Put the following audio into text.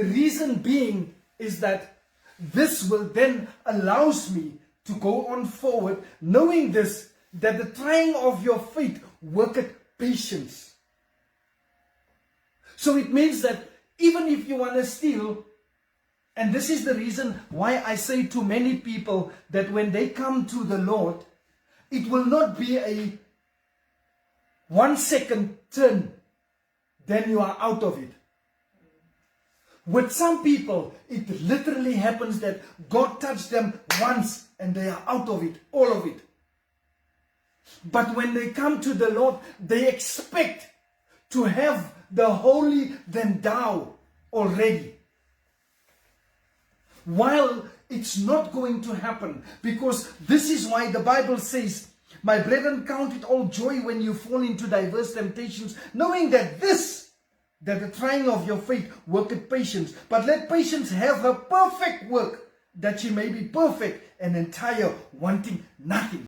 The reason being is that this will then allows me to go on forward, knowing this, that the trying of your faith worketh patience. So it means that even if you want to steal, and this is the reason why I say to many people that when they come to the Lord, it will not be a 1 second turn, then you are out of it. With some people, it literally happens that God touched them once and they are out of it, all of it. But when they come to the Lord, they expect to have the holy then thou already. While it's not going to happen, because this is why the Bible says, my brethren, count it all joy when you fall into diverse temptations, knowing that that the trying of your faith worketh patience. But let patience have her perfect work, that she may be perfect and entire, wanting nothing.